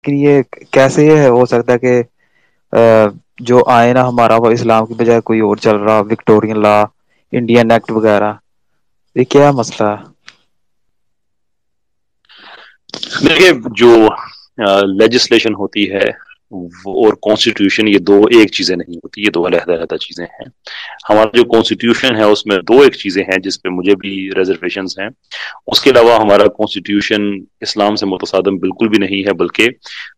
لیکن یہ کیسے یہ ہو سکتا ہے کہ جو آئین ہمارا وہ اسلام کی بجائے کوئی اور چل رہا، وکٹورین لا، انڈین ایکٹ وغیرہ، یہ کیا مسئلہ ہے؟ دیکھیے جو لیجسلیشن ہوتی ہے اور کانسٹیٹیوشن، یہ دو ایک چیزیں نہیں ہوتی، یہ دو علیحدہ علیحدہ چیزیں ہیں. ہمارا جو کانسٹیٹیوشن ہے اس میں دو ایک چیزیں ہیں جس پہ مجھے بھی ریزرویشنز ہیں. اس کے علاوہ ہمارا کانسٹیٹیوشن اسلام سے متصادم بالکل بھی نہیں ہے، بلکہ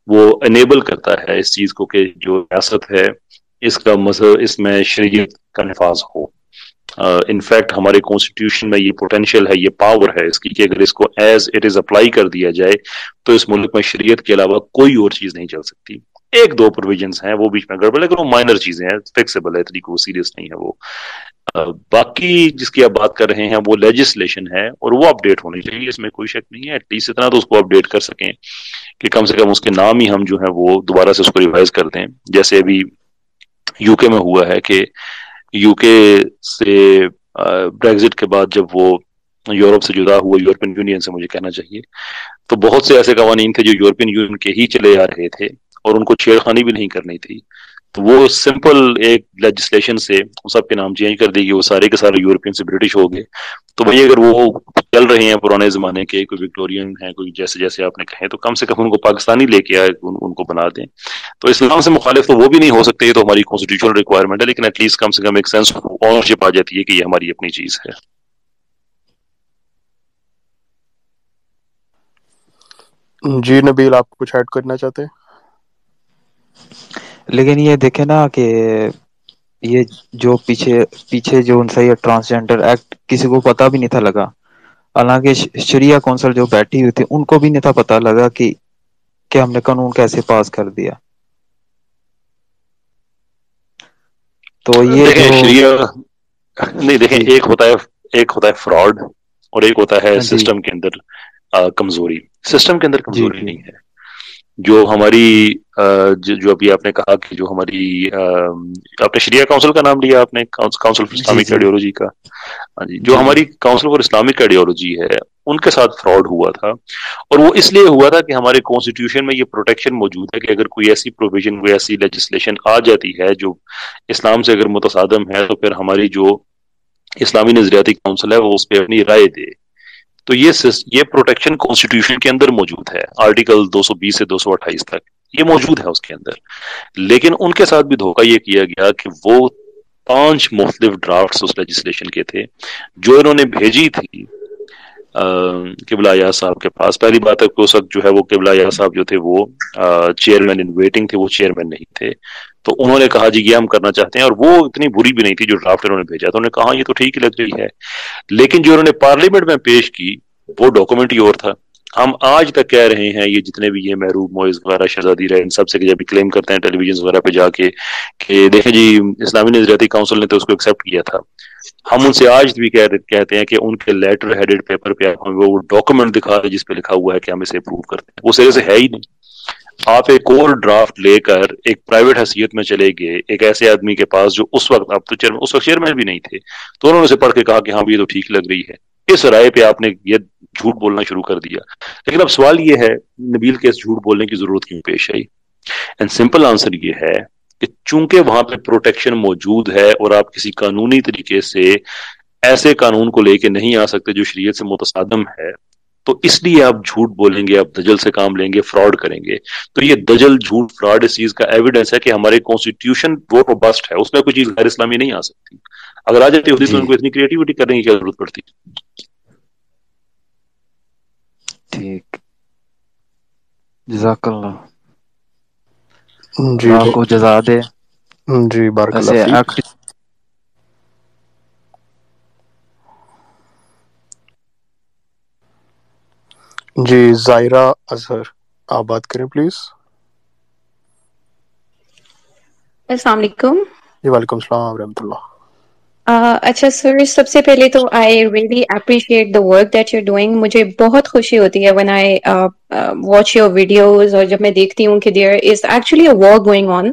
وہ انیبل کرتا ہے اس چیز کو کہ جو ریاست ہے اس کا مذہب، اس میں شریعت کا نفاذ ہو. انفیکٹ ہمارے کانسٹیٹیوشن میں یہ پوٹینشیل ہے، یہ پاور ہے اس کی کہ اگر اس کو ایز اٹ از اپلائی کر دیا جائے تو اس ملک میں شریعت کے علاوہ کوئی اور چیز نہیں چل سکتی. ایک دو پروویژنز ہیں وہ بیچ میں گڑبڑ، لیکن وہ مائنر چیزیں ہیں، فکسیبل ہے، اتنی کوئی سیریس نہیں ہے وہ. باقی جس کی آپ بات کر رہے ہیں وہ لیجسلیشن ہے اور وہ اپڈیٹ ہونی چاہیے، اس میں کوئی شک نہیں ہے. ایٹ لیسٹ اتنا تو اس کو اپڈیٹ کر سکیں کہ کم سے کم اس کے نام ہی ہم جو ہے وہ دوبارہ سے اس کو ریوائز کر دیں. جیسے ابھی یو کے میں ہوا ہے کہ یو کے سے بریگزٹ کے بعد جب وہ یورپ سے جدا ہوا، یورپین یونین سے مجھے کہنا چاہیے، تو بہت سے ایسے قوانین تھے جو یورپین یونین کے ہی چلے آ رہے تھے اور ان کو چھیڑخانی بھی نہیں کرنی تھی. تو وہ سمپل ایک لیجسلیشن سے سب کے نام چینج کر دی گئی، وہ سارے کے سارے یورپین سے برٹش ہو گئے. تو بھائی اگر وہ چل رہے ہیں پرانے زمانے کے، کوئی وکٹورین ہیں، کوئی جیسے جیسے آپ نے کہے، تو کم سے کم ان کو پاکستانی لے کے آئے، ان کو بنا دیں. تو اسلام سے مخالف تو وہ بھی نہیں ہو سکتے، یہ تو ہماری کانسٹیٹیوشنل ریکوائرمنٹ ہے، لیکن ایٹ لیسٹ کم سے کم ایک سینس آف اونرشپ آ جاتی ہے کہ یہ ہماری اپنی چیز ہے. جی نبیل، آپ کچھ ایڈ کرنا چاہتے ہیں؟ لیکن یہ دیکھیں نا کہ یہ جو پیچھے جو ان سے یہ ٹرانسجینڈر ایکٹ کسی کو پتہ بھی نہیں تھا لگا، حالانکہ شریعہ کونسل جو بیٹھی ہوئی تھی ان کو بھی نہیں تھا پتہ لگا کہ ہم نے قانون کیسے پاس کر دیا. تو یہ دیکھیں جو شریعہ نہیں، دیکھیں جی ایک ہوتا ہے فراڈ اور ایک ہوتا ہے جی سسٹم کے اندر کمزوری. سسٹم کے اندر جی کمزوری جی نہیں ہے. جو ہماری جو ابھی آپ نے کہا کہ جو ہماری آپ نے شریعہ کونسل کا نام لیا، آپ نے کونسل فار جی اسلامک جی آئیڈیالوجی کا. ہاں جی، جو جی جی ہماری کونسل فار اسلامک آئیڈیالوجی ہے ان کے ساتھ فراڈ ہوا تھا، اور وہ اس لیے ہوا تھا کہ ہمارے کانسٹیٹیوشن میں یہ پروٹیکشن موجود ہے کہ اگر کوئی ایسی پروویژن، کوئی ایسی لیجسلیشن آ جاتی ہے جو اسلام سے اگر متصادم ہے، تو پھر ہماری جو اسلامی نظریاتی کونسل ہے وہ اس پہ اپنی رائے دے. تو یہ پروٹیکشن کانسٹیٹیوشن کے اندر موجود ہے، آرٹیکل 220 سے 228 تک یہ موجود ہے اس کے اندر. لیکن ان کے ساتھ بھی دھوکہ یہ کیا گیا کہ وہ 5 مختلف ڈرافٹس اس لیجسلیشن کے تھے جو انہوں نے بھیجی تھی قبلہ ایا صاحب کے پاس. پہلی بات ہے کہ اس وقت جو ہے وہ قبلہ ایا صاحب جو تھے وہ چیئرمین ان ویٹنگ تھے، وہ چیئرمین نہیں تھے. تو انہوں نے کہا جی یہ ہم کرنا چاہتے ہیں، اور وہ اتنی بری بھی نہیں تھی جو ڈرافٹ انہوں نے بھیجا. تو انہوں نے کہا یہ تو ٹھیک ہی لگ رہی ہے، لیکن جو انہوں نے پارلیمنٹ میں پیش کی وہ ڈاکومنٹ ہی اور تھا. ہم آج تک کہہ رہے ہیں یہ جتنے بھی یہ محروب معز وغیرہ شہزادی رہے ان سب سے جب کلیم کرتے ہیں ٹیلی ویژن وغیرہ پہ جا کے کہ دیکھیں جی اسلامی نظریاتی کونسل نے تو اس کو ایکسیپٹ کیا تھا. ہم ان سے آج بھی کہتے ہیں کہ ان کے لیٹر ہیڈڈ پیپر پہ وہ ڈاکومنٹ دکھا دیں جس پہ لکھا ہوا ہے کہ ہم اسے اپروو کرتے ہیں، وہ سرے سے ہے ہی نہیں. آپ ایک اور ڈرافٹ لے کر ایک پرائیویٹ حیثیت میں چلے گئے ایک ایسے آدمی کے پاس جو اس وقت اب تو اس وقت چیئرمین بھی نہیں تھے، تو انہوں نے اسے پڑھ کے کہا کہ ہاں یہ تو ٹھیک لگ رہی ہے. اس رائے پہ آپ نے یہ جھوٹ بولنا شروع کر دیا. لیکن اب سوال یہ ہے نبیل کے اس جھوٹ بولنے کی ضرورت کیوں پیش آئی؟ اینڈ سمپل آنسر یہ ہے کہ چونکہ وہاں پہ پروٹیکشن موجود ہے اور آپ کسی قانونی طریقے سے ایسے قانون کو لے کے نہیں آ سکتے جو شریعت سے متصادم ہے، تو اس لیے آپ جھوٹ بولیں گے، آپ دجل سے کام لیں گے، فراڈ کریں گے. تو یہ دجل، جھوٹ، فراڈ اس چیز کا ایویڈنس ہے کہ ہمارے کانسٹیٹیوشن وہ روبسٹ ہے، اس میں کوئی چیز غیر اسلامی نہیں آ سکتی. اگر آ جاتی ہوتی تو جی ان کو اتنی کریٹیوٹی کرنے کی کیا ضرورت پڑتی؟ ٹھیک، جزاک اللہ، جی اللہ کو جزا دے. جی بارک اللہ ایسے فیک. ایکٹ جی ظاہرہ اظہر، آپ بات کریں پلیز. السلام علیکم. جی وعلیکم السلام ورحمۃ اللہ. اچھا سر، سب سے پہلے تو I really appreciate the work that you doing. مجھے بہت خوشی ہوتی ہے when I watch your videos, اور جب میں دیکھتی ہوں کہ there is actually a war going on.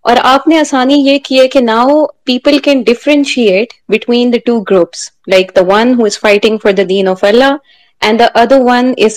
اور آپ نے آسانی یہ کی ہے کہ now people can differentiate between the two groups, like the one who is fighting for the deen of Allah and the other one is,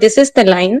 this is the line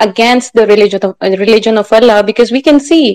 against the religion of Allah, because we can see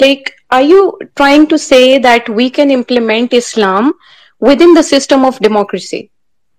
like are you trying to say that we can implement Islam within the system of democracy?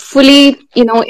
fully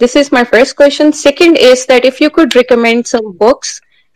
This is my first question. Second is that if you could recommend some books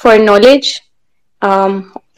for knowledge,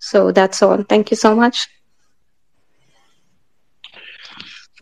So that's all. Thank you so much.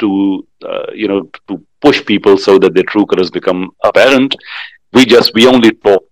to to push people so that their true colors become apparent. We only talk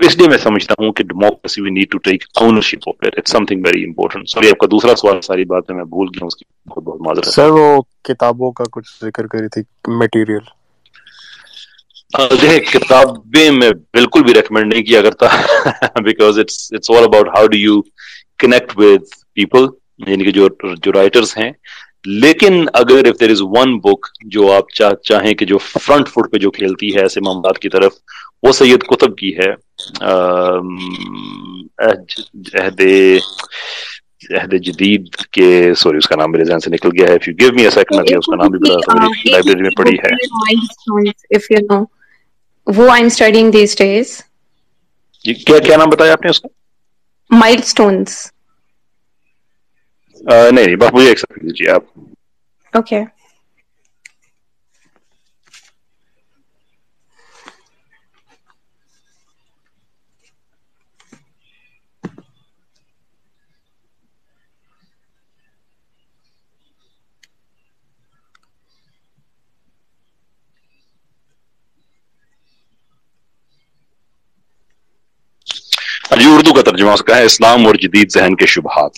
اس لیے میں سمجھتا ہوں کہ democracy we need to take ownership of it. It's something very important. Sorry آپ کا دوسرا سوال ساری بات میں بھول گیا ہوں, اس کی بہت بہت معذرت. سر وہ کتابوں کا کچھ ذکر کری تھی, مٹیریل. دیکھیں کتابیں میں بالکل بھی ریکمینڈ نہیں کیا کرتا because it's all about how do you connect with people, یعنی کہ جو رائٹرز ہیں. لیکن اگر if there is one book جو آپ چاہیں کہ جو فرنٹ فٹ پہ جو کھیلتی ہے ایسے معاملات کی طرف, وہ سید قطب کی ہے, عہد جدید کے, سوری اس کا نام میرے ذہن سے نکل گیا ہے. If you give me a second میں اس کا نام بھی بتا دیتا ہوں, میری لائبریری میں پڑی ہے. وہ I'm studying these days. کیا نام بتایا آپ نے اس کا؟ Milestones. نہیں بس مجھے ایک سیکنڈ دیجیے آپ. Okay. جی اردو کا ترجمہ اس کا ہے اسلام اور جدید ذہن کے شبہات.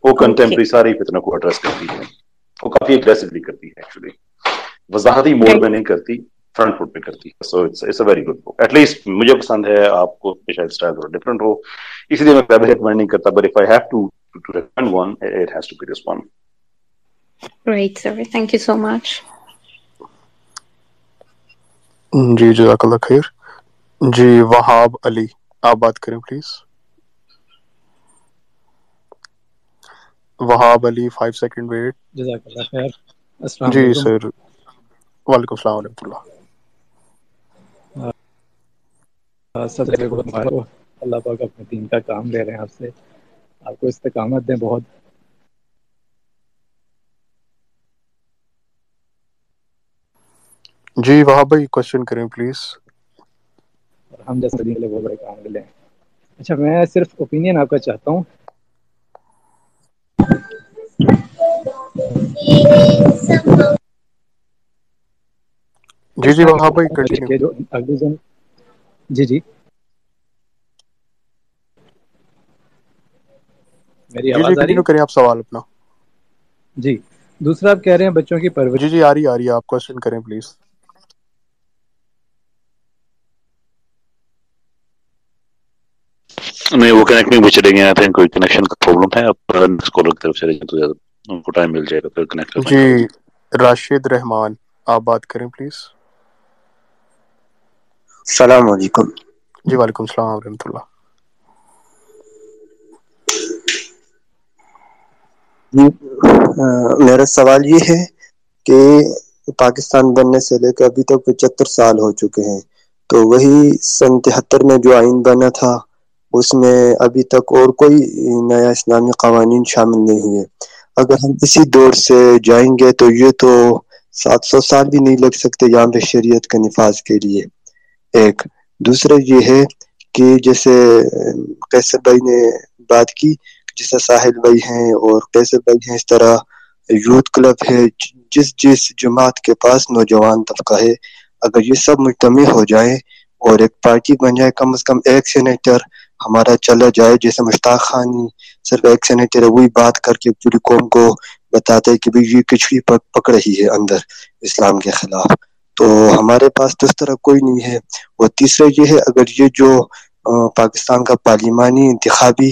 وہ کنٹمپری ساری فتنوں کو ایڈریس کرتی ہے, وہ کافی اگریسولی کرتی ہے, ایکچولی وضاحتی موڈ میں نہیں کرتی, فرنٹ فٹ پہ کرتی ہے. So it's a very good book, at least مجھے پسند ہے, آپ کو شاید اسٹائل تھوڑا ڈفرنٹ ہو, اس لیے میں کتابیں ریکمینڈ نہیں کرتا. But if I have to recommend one, it has to be this one. Right, sir. Thank you so much. جی جزاک اللہ خیر. جی وہاب علی, آپ بات کریں please. Wahab Ali 5 second wait. جزاک اللہ خیر. السلام جی علیکم. سر. وعلیکم السلام ورحمۃ اللہ. سب سے اللہ پاک اپنے دین کا کام لے رہے ہیں آپ سے, آپ کو استقامت دیں بہت. جی وہاب بھائی کوشچن کریں پلیز. اور ہم جیسے دین کے لیے بہت بڑے کام لے لیں. اچھا میں صرف اوپینین آپ کا چاہتا ہوں. جی جی وہاب بھائی کنٹینیو. جو اگلی جی میری جی جی آواز آ رہی کنٹینیو ہے؟ کریں آپ سوال اپنا. جی دوسرا آپ کہہ رہے ہیں بچوں کی پرورش. جی آ رہی ہے, آپ کوشچن کریں پلیز. نہیں وہ کنیکٹنگ بھی چلے گئے, آئی تھنک کوئی کنیکشن کا پرابلم ہے. آپ نیکسٹ کالر کی طرف چلے جائیں تو زیادہ ان کو ٹائم مل جائے گا پھر کنیکٹ کرنے کا. جی راشد رحمان, آپ بات کریں پلیز. السلام علیکم. جی وعلیکم السلام ورحمۃ اللہ. میرا سوال یہ ہے کہ پاکستان بننے سے لے کے ابھی تک 75 سال ہو چکے ہیں, تو وہی سن 73 میں جو آئین بنا تھا اس میں ابھی تک اور کوئی نیا اسلامی قوانین شامل نہیں ہوئے. اگر ہم اسی دور سے جائیں گے تو یہ تو 700 سال بھی نہیں لگ سکتے یہاں پہ شریعت کے نفاذ کے لیے. ایک دوسرا یہ ہے کہ جیسے کیسر بھائی نے بات کی, جیسے ساحل بھائی ہیں اور کیسر بھائی ہیں, اس طرح یوتھ کلب ہے, جس جماعت کے پاس نوجوان طبقہ ہے, اگر یہ سب مجتمع ہو جائیں اور ایک پارٹی بن جائے, کم از کم ایک سینیٹر ہمارا چلا جائے, جیسے مشتاق خان صرف ایک سینیٹر ہے, وہی بات کر کے پوری قوم کو بتاتا ہے کہ بھی یہ کچھ بھی پکڑ رہی ہے اندر اسلام کے خلاف, تو ہمارے پاس تو اس طرح کوئی نہیں ہے. اور تیسرا یہ ہے, اگر یہ جو پاکستان کا پارلیمانی انتخابی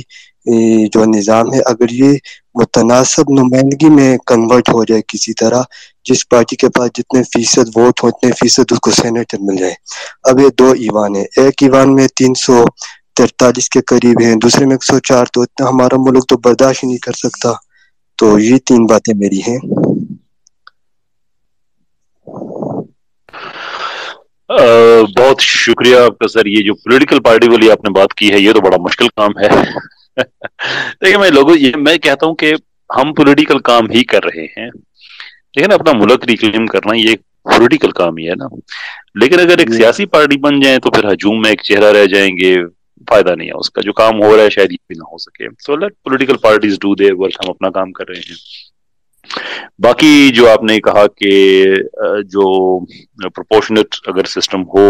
جو نظام ہے, اگر یہ متناسب نمائندگی میں کنورٹ ہو جائے کسی طرح, جس پارٹی کے پاس جتنے فیصد ووٹ ہو اتنے فیصد اس کو سینیٹر مل جائے. اب یہ 2 ایوان ہیں, ایک ایوان میں 343 کے قریب ہیں, دوسرے میں 104, تو اتنا ہمارا ملک تو برداشت ہی نہیں کر سکتا. تو یہ 3 باتیں میری ہیں. بہت شکریہ آپ کا سر. یہ جو پولیٹیکل پارٹی والی آپ نے بات کی ہے یہ تو بڑا مشکل کام ہے. دیکھیں میں کہتا ہوں کہ ہم پولیٹیکل کام ہی کر رہے ہیں, لیکن اپنا ملک ریکلیم کرنا یہ ایک پولیٹیکل کام ہی ہے نا. لیکن اگر ایک سیاسی پارٹی بن جائیں تو پھر ہجوم میں ایک چہرہ رہ جائیں گے, فائدہ نہیں ہے اس کا. جو کام ہو رہا ہے شاید یہ بھی نہ ہو سکے. So let political parties do their work, ہم اپنا کام کر رہے ہیں. باقی جو آپ نے کہا کہ جو پروپورشنٹ اگر سسٹم ہو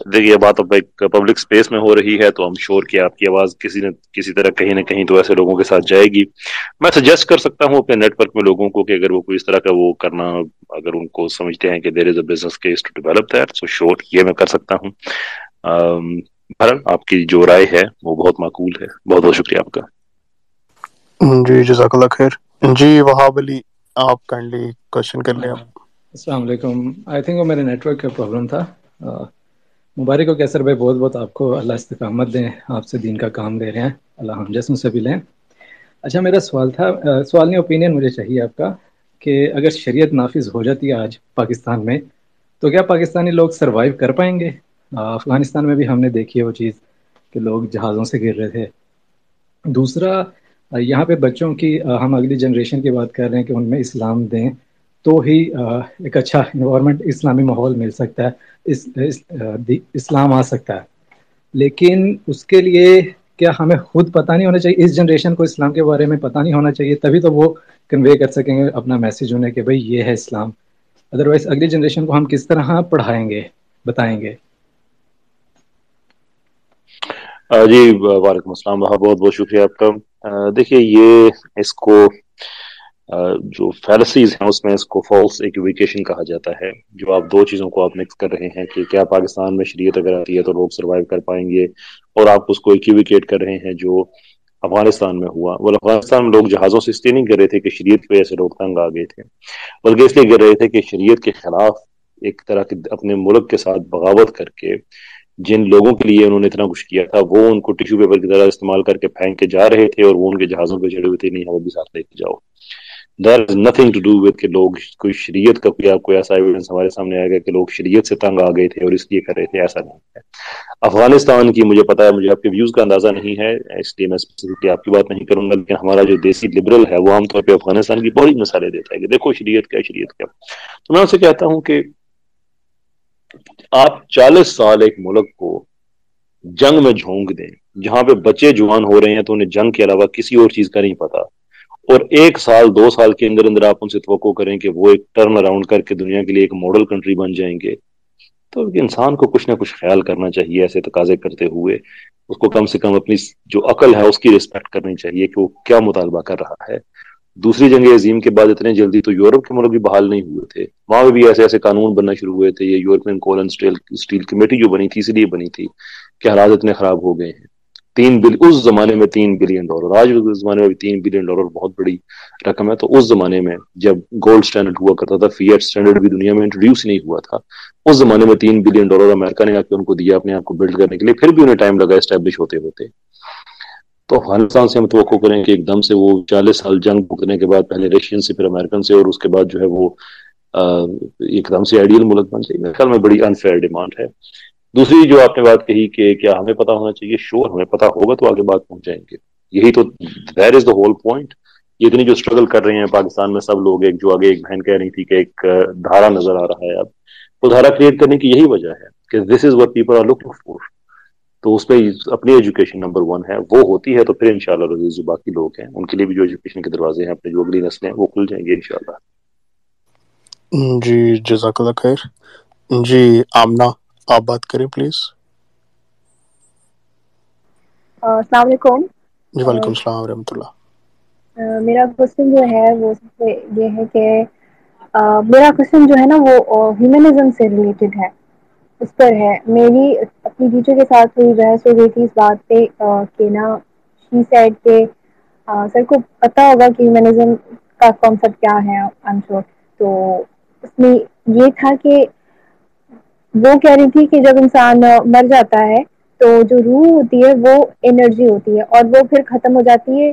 دیکھیے بات اب ایک پبلک اسپیس میں ہو رہی ہے تو ہم شور کہ آپ کی آواز کسی نہ کسی طرح کہیں نہ کہیں تو ایسے لوگوں کے ساتھ جائے گی. میں سجیسٹ کر سکتا ہوں اپنے نیٹ ورک میں لوگوں کو کہ اگر وہ کوئی اس طرح کا وہ کرنا اگر ان کو سمجھتے ہیں کہ there is a business case to develop that so sure یہ میں کر سکتا ہوں. بہرحال آپ کی جو رائے ہے وہ بہت معقول ہے. بہت بہت شکریہ آپ کا. جی جزاک اللہ خیر. جی وہاب علی آپ کائنڈلی کوشچن کر لیں. السلام علیکم. آئی تھنک وہ میرے نیٹ ورک کا پرابلم تھا. مبارک ہو کیسر بھائی, بہت بہت آپ کو اللہ استقامت دیں. آپ سے دین کا کام لے رہے ہیں, اللہ ہم جیسوں سے بھی لیں. اچھا میرا سوال تھا, سوال نہیں اوپینین مجھے چاہیے آپ کا, کہ اگر شریعت نافذ ہو جاتی ہے آج پاکستان میں تو کیا پاکستانی لوگ سروائیو کر پائیں گے؟ افغانستان میں بھی ہم نے دیکھی ہے وہ چیز کہ لوگ جہازوں سے گر رہے تھے. دوسرا یہاں پہ بچوں کی ہم اگلی جنریشن کی بات کر رہے ہیں کہ ان میں اسلام دیں تو ہی ایک اچھا انوائرمنٹ اسلامی ماحول مل سکتا ہے, اسلام آ سکتا ہے. لیکن اس کے لیے کیا ہمیں خود پتہ نہیں ہونا چاہیے, اس جنریشن کو اسلام کے بارے میں پتہ نہیں ہونا چاہیے, تبھی تو وہ کنوے کر سکیں گے اپنا میسیج انہیں کہ بھائی یہ ہے اسلام. ادروائز اگلی جنریشن کو ہم کس طرح پڑھائیں گے, بتائیں گے؟ جی وعلیکم السلام. بہت بہت شکریہ آپ کا. دیکھیے یہ اس کو جو فیلسیز ہیں اس میں اس کو فالس ایکویکیشن کہا جاتا ہے. جو آپ دو چیزوں کو آپ مکس کر رہے ہیں کہ کیا پاکستان میں شریعت اگر آتی ہے تو لوگ سروائیو کر پائیں گے, اور آپ اس کو ایکویکیٹ کر رہے ہیں جو افغانستان میں ہوا. وہ افغانستان میں لوگ جہازوں سے اس لیے نہیں گر رہے تھے کہ شریعت کی وجہ سے لوگ تنگ آ گئے تھے, بلکہ اس لیے گر رہے تھے کہ شریعت کے خلاف ایک طرح کے اپنے ملک کے ساتھ بغاوت کر کے جن لوگوں کے لیے انہوں نے اتنا کچھ کیا تھا وہ ان کو ٹیشو پیپر کی طرح استعمال کر کے پھینک کے جا رہے تھے, اور وہ ان کے جہازوں پہ چڑھے ہوئے تھے نہیں ہمیں بھی ساتھ لے کے جاؤ. There is nothing to do with کہ لوگ کوئی شریعت کا کوئی آپ کو ایسا ایویڈنس ہمارے سامنے آئے گا کہ لوگ شریعت سے تنگ آ گئے تھے اور اس لیے کر رہے تھے, ایسا نہیں ہے. افغانستان کی مجھے پتا ہے, مجھے آپ کے ویوز کا اندازہ نہیں ہے اس لیے میں اسپیسیفکلی آپ کی بات نہیں کروں گا, لیکن ہمارا جو دیسی لبرل ہے وہ عام طور پہ افغانستان کی بڑی مثالیں دیتا ہے کہ دیکھو شریعت کیا شریعت کیا. تو میں ان سے کہتا ہوں کہ آپ 40 سال ایک ملک کو جنگ میں جھونک دیں جہاں پہ بچے جوان ہو رہے ہیں تو انہیں جنگ کے علاوہ کسی اور چیز کا نہیں پتا, اور 1 سال 2 سال کے اندر اندر آپ ان سے توقع کریں کہ وہ ایک ٹرن اراؤنڈ کر کے دنیا کے لیے ایک ماڈل کنٹری بن جائیں گے, تو انسان کو کچھ نہ کچھ خیال کرنا چاہیے. ایسے تقاضے کرتے ہوئے اس کو کم سے کم اپنی جو عقل ہے اس کی رسپیکٹ کرنی چاہیے کہ وہ کیا مطالبہ کر رہا ہے. دوسری جنگ عظیم کے بعد اتنے جلدی تو یورپ کے ملک بھی بحال نہیں ہوئے تھے, وہاں بھی ایسے ایسے قانون بننا شروع ہوئے تھے. یہ European coal and steel committee جو بنی تھی اس لیے بنی تھی کہ حالات اتنے خراب ہو گئے ہیں. اس زمانے میں $3 بلین, آج اس زمانے میں بھی $3 بلین بہت بڑی رقم ہے. تو اس زمانے میں جب گولڈ سٹینڈرڈ ہوا کرتا تھا, فیٹ سٹینڈرڈ بھی دنیا میں انٹروڈیوس نہیں ہوا تھا, اس زمانے میں $3 بلین امریکہ نے آ کے ان کو دیا اپنے آپ کو بلڈ کرنے کے لیے, پھر بھی انہیں ٹائم لگا اسٹیبلش ہوتے ہوتے. تو افغانستان سے ہم توقع کریں کہ ایک دم سے وہ 40 سال جنگ بھگتنے کے بعد پہلے رشین سے پھر امریکن سے اور اس کے بعد جو ہے وہ ایک دم سے آئیڈیل ملک بن جائے, میرے خیال میں بڑی انفیئر ڈیمانڈ ہے. دوسری جو آپ نے بات کہی کہ کیا ہمیں پتا ہونا چاہیے, شور ہمیں پتا ہوگا تو آگے بات پہنچ جائیں گے. یہی تو that is the whole point. یہ اتنی جو اسٹرگل کر رہے ہیں پاکستان میں سب لوگ, ایک جو آگے ایک بہن کہہ رہی تھی کہ ایک دھارا نظر آ رہا ہے, اب وہ دھارا کریٹ کرنے کی یہی وجہ ہے کہ this is what people are looking for. تو اس پہ اپنی ایجوکیشن نمبر 1 ہے, وہ ہوتی ہے تو پھر انشاءاللہ جو باقی لوگ ہیں ان کے لیے بھی جو ایجوکیشن کے دروازے ہیں اپنے جو اگلی نسلیں ہیں وہ کھل جائیں گے انشاءاللہ. جی جزاک اللہ خیر. جی آمنہ آپ بات کریں پلیز. السلام علیکم. جی وعلیکم السلام ورحمۃ اللہ. میرا کوشچن جو ہے وہ سب سے یہ ہے کہ میرا کوشچن جو ہے نا وہ ہیومنزم سے ریلیٹڈ ہے, اس پر ہے. میری اپنی ٹیچر کے ساتھ ہوئی بحث ہو گئی تھی اس بات پہ کہ نا شی سیڈ کے سر کو پتا ہوگا کہ ہیومنزم کا کانسیپٹ کیا ہے, آئی ایم شیور. تو اس میں یہ تھا کہ وہ کہہ رہی تھی کہ جب انسان مر جاتا ہے تو جو روح ہوتی ہے وہ انرجی ہوتی ہے اور وہ پھر ختم ہو جاتی ہے,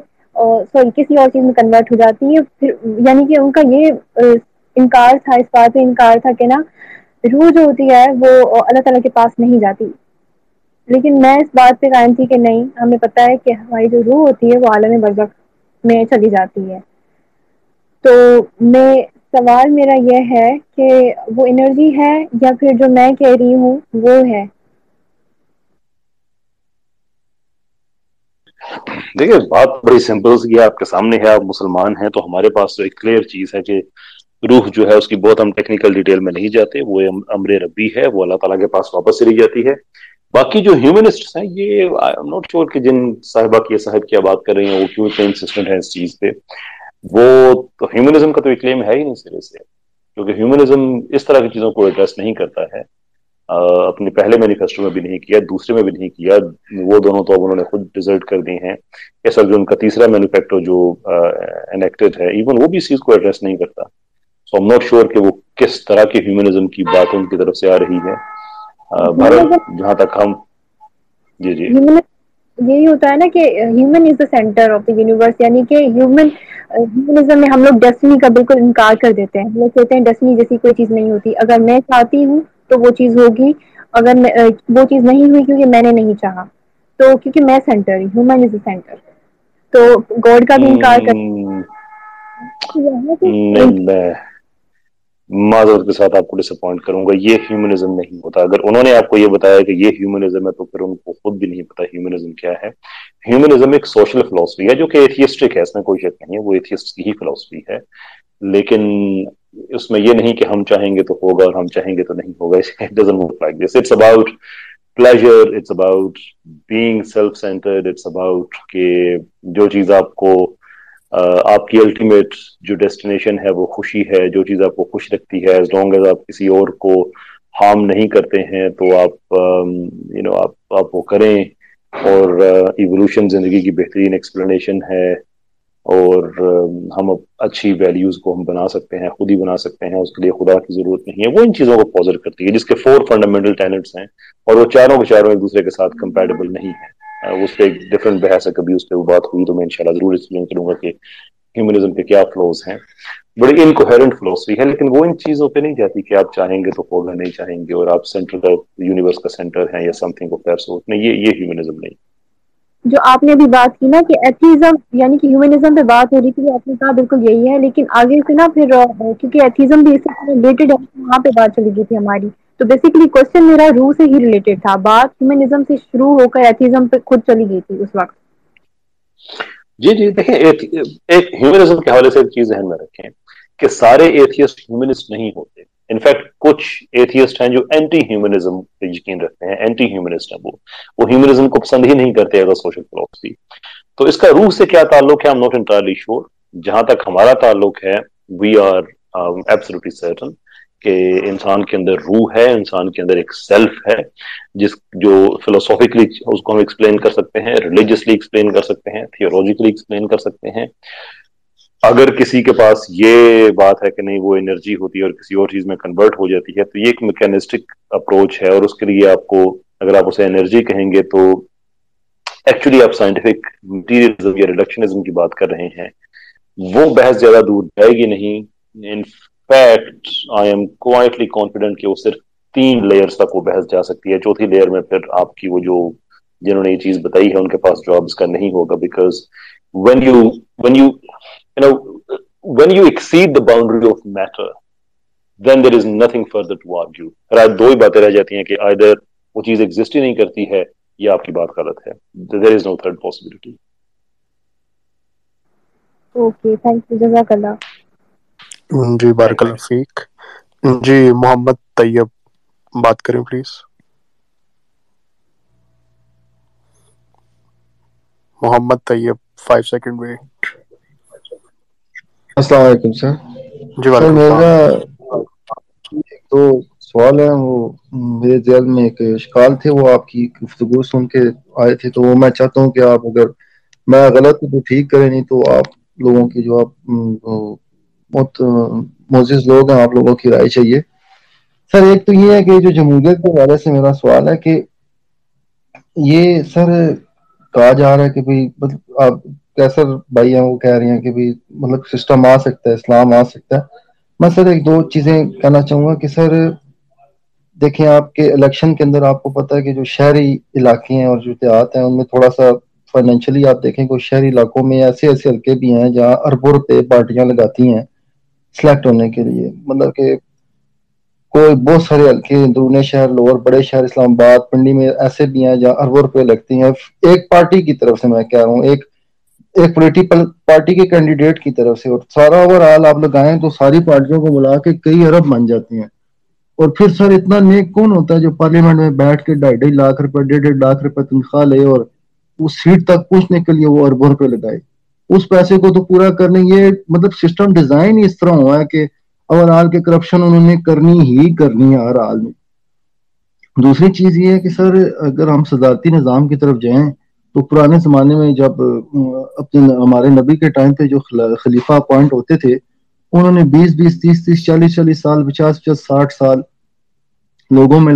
سوری کسی اور چیز میں کنورٹ ہو جاتی ہے. پھر یعنی کہ ان کا یہ انکار تھا, اس بات پہ انکار تھا کہ نا روح جو ہوتی ہے وہ اللہ تعالیٰ کے پاس نہیں جاتی. لیکن میں اس بات پہ قائم تھی کہ نہیں, ہمیں پتہ ہے کہ ہماری جو روح ہوتی ہے وہ عالم برزخ میں چلی جاتی ہے. تو سوال میرا یہ ہے کہ وہ انرجی ہے یا پھر جو میں کہہ رہی ہوں وہ ہے؟ دیکھیے بات بڑی سمپل سی ہے, آپ کے سامنے ہے, آپ مسلمان ہیں تو ہمارے پاس تو ایک کلیئر چیز ہے کہ روح جو ہے اس کی بہت ہم ٹیکنیکل ڈیٹیل میں نہیں جاتے، وہ امر ربی ہے، وہ اللہ تعالیٰ کے پاس واپس چلی جاتی ہے. باقی جو ہیومنسٹ ہیں، یہ آئی ایم ناٹ شیور کہ جن صاحبہ کی صاحب کیا بات کر رہی ہیں وہ کیوں اتنے انسسٹنٹ ہیں اس چیز پہ. وہ تو ہیومنزم کا تو ایک کلیم ہے ہی نہیں سرے سے، کیونکہ ہیومنزم اس طرح کی چیزوں کو ایڈریس نہیں کرتا ہے. اپنے پہلے مینیفیسٹو میں بھی نہیں کیا، دوسرے میں بھی نہیں کیا، وہ دونوں تو اب انہوں نے خود ڈیزرٹ کر دی ہیں. اس وقت جو ان کا تیسرا مینیفیسٹو جو انیکٹڈ ہے، ایون وہ بھی اس چیز کو ایڈریس نہیں کرتا. سو ایم ناٹ شیور کہ وہ کس طرح کی ہیومنزم کی بات ان کی طرف سے آ رہی ہے. بہرحال جہاں تک ہم جی یہی ہوتا ہے نا کہ human is the centre of the universe, یعنی کہ ہیومنزم میں ہم لوگ ڈیسٹنی کا بالکل انکار کر دیتے ہیں. ہم لوگ کہتے ہیں ڈیسٹنی جیسی کوئی چیز نہیں ہوتی، اگر میں چاہتی ہوں تو وہ چیز ہوگی، اگر وہ چیز نہیں ہوئی کیونکہ میں نے نہیں چاہا، تو کیونکہ میں سینٹر ہوں، ہیومن از دا سینٹر، تو گاڈ کا بھی انکار کر میں معذرت کے ساتھ آپ کو ڈس اپوائنٹ کروں گا، یہ ہیومنزم نہیں ہوتا. اگر انہوں نے آپ کو یہ بتایا کہ یہ ہیومنزم ہے تو پھر ان کو خود بھی نہیں پتا ہیومنزم کیا ہے. ہیومنزم ایک سوشل فلسفی ہے جو کہ ایتھیسٹک ہے، اس میں کوئی شک نہیں ہے، وہ ایتھیسٹ کی ہی فلسفی ہے. لیکن اس میں یہ نہیں کہ ہم چاہیں گے تو ہوگا اور ہم چاہیں گے تو نہیں ہوگا. It doesn't work like this. It's about pleasure, it's about being self-centered, it's about کہ جو چیز آپ کو آپ کی الٹیمیٹ جو ڈیسٹینیشن ہے وہ خوشی ہے، جو چیز آپ کو خوش رکھتی ہے، ایز لانگ ایز آپ کسی اور کو ہارم نہیں کرتے ہیں تو آپ وہ کریں. اور ایوولوشن زندگی کی بہترین ایکسپلینیشن ہے، اور ہم اچھی ویلیوز کو ہم بنا سکتے ہیں، خود ہی بنا سکتے ہیں، اس کے لیے خدا کی ضرورت نہیں ہے. وہ ان چیزوں کو پوزٹ کرتی ہے جس کے 4 فنڈامنٹل ٹینٹس ہیں، اور وہ چاروں کے چاروں ایک دوسرے کے ساتھ کمپیٹیبل نہیں ہیں. اس پہ ایک ڈفرنٹ بحث ہے، کبھی اس پہ بات ہوئی تو میں انشاءاللہ ضرور ایکسپلین کروں گا کہ ہیومنزم کے کیا فلوز ہیں. بڑی انکوہرنٹ فلسفی ہے، لیکن وہ ان چیزوں پہ نہیں جاتی کہ آپ چاہیں گے تو ہوگا، نہیں چاہیں گے اور آپ سینٹر یونیورس کا سینٹر ہیں یا some thing of that sort. نہیں، یہ ہیومنزم نہیں. جو آپ نے ابھی بات کی نا کہ ایتھیزم یعنی کہ ہیومنزم پہ بات ہو رہی تھی، آپ نے کہا بالکل یہی ہے، لیکن آگے سے نا پھر کیونکہ ایتھیزم بھی اس سے ریلیٹڈ ہے، وہاں پہ بات چلی گئی تھی ہماری. تو بیسیکلی کوشچن میرا روح سے ہی ریلیٹڈ تھا، بات ہیومنزم سے شروع ہو کر ایتھیزم پہ خود چلی گئی تھی اس وقت. جی دیکھیں، ایک ہیومنزم کے حوالے سے ایک چیز ذہن میں رکھیں کہ سارے ایتھیسٹ ہیومنسٹ نہیں ہوتے. انفیکٹ کچھ ایتھیسٹ ہیں جو اینٹی ہیومنزم پہ یقین رکھتے ہیں، اینٹی ہیومنسٹ ہیں، وہ ہیومنزم کو پسند ہی نہیں کرتے ایز اے سوشل فلسفی. تو اس کا روح سے کیا تعلق ہے، I'm not entirely sure. جہاں تک ہمارا تعلق ہے we are absolutely certain کہ انسان کے اندر روح ہے، انسان کے اندر ایک سیلف ہے جو فلسافیکلی اس کو ہم ایکسپلین کر سکتے ہیں، ریلیجسلی ایکسپلین کر سکتے ہیں، تھیولوجیکلی ایکسپلین کر سکتے ہیں. اگر کسی کے پاس یہ بات ہے کہ نہیں وہ انرجی ہوتی ہے اور کسی اور چیز میں کنورٹ ہو جاتی ہے، تو یہ ایک میکینسٹک اپروچ ہے، اور اس کے لیے آپ کو اگر آپ اسے انرجی کہیں گے تو ایکچولی آپ سائنٹیفک مٹیریلزم یا ریڈکشنزم کی بات کر رہے ہیں. وہ بحث زیادہ دور جائے گی نہیں. In fact I am quietly confident کہ وہ صرف 3 لیئرز تک وہ بحث جا سکتی ہے. چوتھی لیئر میں پھر آپ کی وہ جو جنہوں نے یہ چیز بتائی ہے ان کے پاس جابس کا نہیں ہوگا، because when you exceed the boundary of matter then there is nothing further to argue. پھر آج 2 ہی باتیں رہ جاتی ہیں کہ either وہ چیز ایگزسٹ ہی نہیں کرتی ہے یا آپ کی بات غلط ہے. there is no third possibility. Okay, thank you, جزاک اللہ. جی بارک اللہ فیک. جی محمد طیب بات کریں please. Muhammad Tayyab 5 second wait. السلام علیکم سر. جی وعلیکم میرا السلام. 2 سوال ہیں، وہ میرے ذہن میں ایک اشکال تھے، وہ آپ کی گفتگو سن کے آئے تھے، تو وہ میں چاہتا ہوں کہ آپ اگر میں غلط ہوں تو ٹھیک کریں، نہیں تو آپ لوگوں کی جو آپ بہت معزز لوگ ہیں، آپ لوگوں کی رائے چاہیے. سر ایک تو یہ ہے کہ جو جمہوریت کے حوالے سے میرا سوال ہے کہ یہ سر کہا جا رہا ہے کہ بھائی مطلب آپ کیسر بھائی ہیں وہ کہہ رہے ہیں کہ بھائی مطلب سسٹم آ سکتا ہے، اسلام آ سکتا ہے. میں سر 1-2 چیزیں کہنا چاہوں گا کہ سر دیکھیں آپ کے الیکشن کے اندر آپ کو پتہ ہے کہ جو شہری علاقے ہیں اور جو دیہات ہیں ان میں تھوڑا سا فائنینشلی آپ دیکھیں کہ شہری علاقوں میں ایسے حلقے بھی ہیں جہاں اربوں روپے پارٹیاں لگاتی ہیں سلیکٹ ہونے کے لیے. مطلب کہ کوئی بہت سارے حلقے اندرون شہر، لوور بڑے شہر، اسلام آباد، پنڈی میں ایسے بھی ہیں جہاں اربوں روپے لگتی ہیں ایک پارٹی کی طرف سے. میں کہہ رہا ہوں ایک ایک پولیٹیکل پارٹی کے کینڈیڈیٹ کی طرف سے، اور سارا اوور آل آپ لگائیں تو ساری پارٹیوں کو ملا کے کئی ارب بن جاتے ہیں. اور پھر سر اتنا نیک کون ہوتا ہے جو پارلیمنٹ میں بیٹھ کے 2.5 لاکھ روپے 1.5 لاکھ روپے تنخواہ لے اور اس سیٹ تک پہنچنے کے لیے وہ اربوں روپے لگائے. اس پیسے کو تو پورا کرنے، یہ مطلب سسٹم ڈیزائن ہی اس طرح ہوا ہے کہ اوور آل کے کرپشن انہوں نے کرنی ہے ہر حال میں. دوسری چیز یہ ہے کہ سر اگر ہم صدارتی نظام کی طرف جائیں تو پرانے زمانے میں جب اپنے ہمارے نبی کے ٹائم پہ جو خلیفہ اپوائنٹ ہوتے تھے انہوں نے 20 30 40 سال 50 60 سال لوگوں میں